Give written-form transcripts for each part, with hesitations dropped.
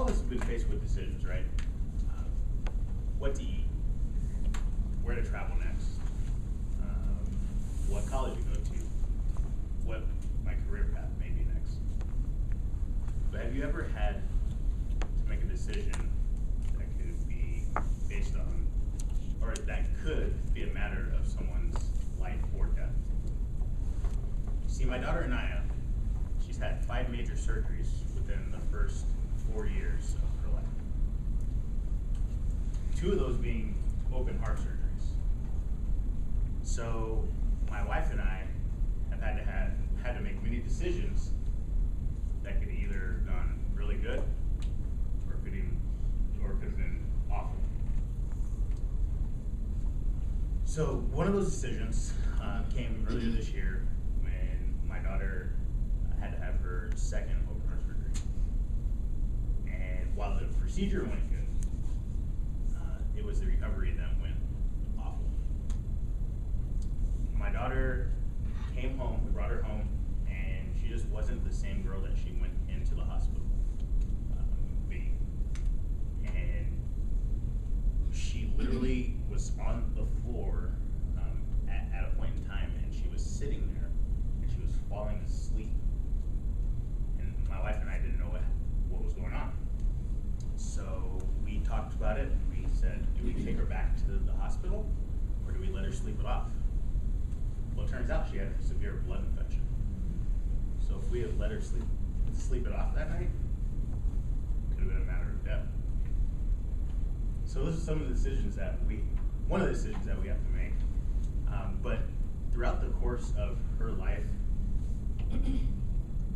of us have been faced with decisions, right? Uh, what to eat, where to travel next, what college to go to, what my career path may be next. But have you ever had to make a decision that could be based on, or that could be a matter of someone's life or death? See, my daughter Anaya, she's had 5 major surgeries within the first 4 years of her life. 2 of those being open heart surgeries. So my wife and I have had to make many decisions that could either gone really good or could have been awful. So one of those decisions came earlier this year when my daughter had to have her second open heart surgery. And while the procedure went good, it was the recovery that went awful. My daughter came home, we brought her home, and she just wasn't the same girl that she went into the hospital being. And she literally was on the floor at a point in time, and she was sitting there, and she was falling asleep. And my wife and I didn't know what was going on. So we talked about it, and we said, do we take her back to the hospital, or do we let her sleep it off? Well, it turns out she had a severe blood infection. So if we had let her sleep it off that night, it could have been a matter of death. So those are some of the decisions one of the decisions that we have to make. But throughout the course of her life,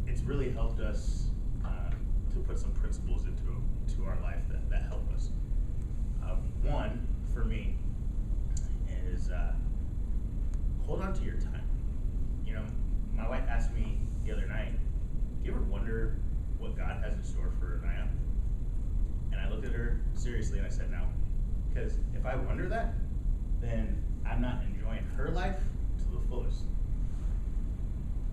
it's really helped us to put some principles into our life that help us. One, for me, is hold on to your time. You know, my wife asked me the other night, do you ever wonder what God has in store for Anaya? And I looked at her seriously and I said, no. Because if I wonder that, then I'm not enjoying her life to the fullest.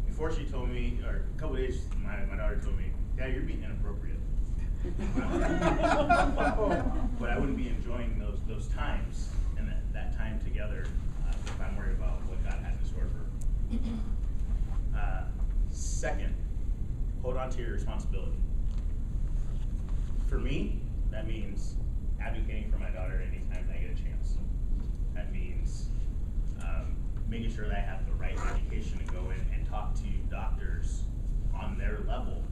Before she told me, or a couple days, my daughter told me, Dad, you're being inappropriate. But I wouldn't be enjoying those times and that time together if I'm worried about what God has in store for her. Second, hold on to your responsibility. For me, that means advocating for my daughter anytime I get a chance. That means making sure that I have the right education to go in and talk to doctors on their level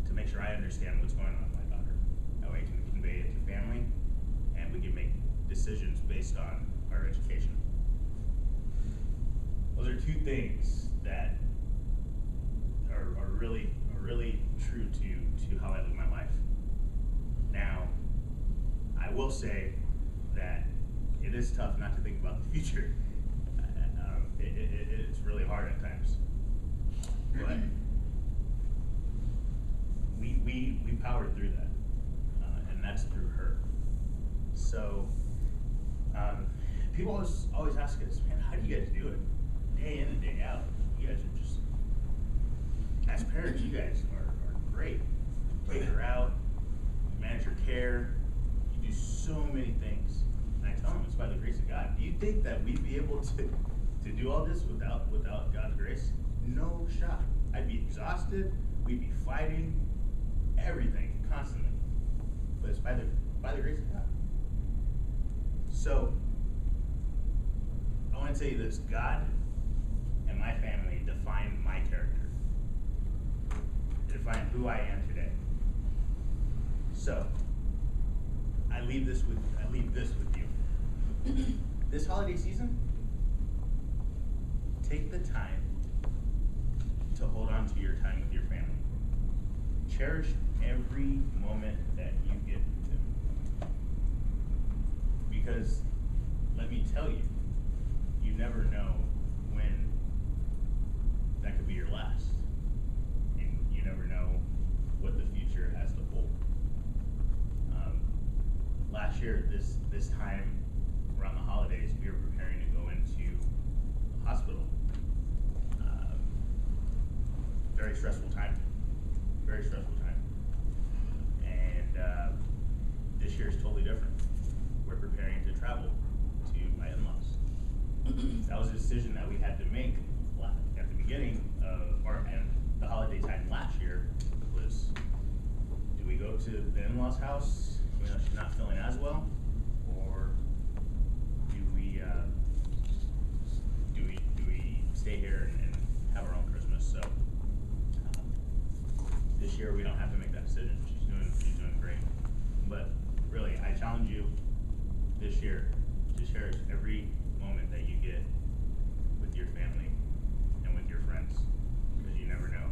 to make sure I understand what's going on with my daughter. That way I can convey it to family and we can make decisions based on our education. Those are 2 things that are really true to how I live my life. Now, I will say that it is tough not to think about the future. It's really hard at times, but we powered through that, and that's through her. So people always ask us, man, how do you guys do it day in and day out? You guys are just, as parents, you guys are great. You take her out, you manage her care, you do so many things. And I tell them it's by the grace of God. Do you think that we'd be able to do all this without God's grace? No shot. I'd be exhausted, we'd be fighting, everything, constantly. But it's by the grace of God. So, I want to tell you this, God and my family define my character. They define who I am today. So, I leave this with you. This holiday season, take the time to hold on to your time with your family. Cherish every moment that you get with them. Because, let me tell you, you never know when that could be your last. And you never know what the future has to hold. Last year, this time around the holidays, we were preparing to go into a hospital. Very stressful time. And year is totally different. We're preparing to travel to my in-laws. That was a decision that we had to make at the beginning of, or and the holiday time last year was, do we go to the in-laws' house, even though she's not feeling as well, or do we stay here and have our own Christmas? So this year we don't have to make that decision. She's doing great. But really, I challenge you this year to cherish every moment that you get with your family and with your friends, because you never know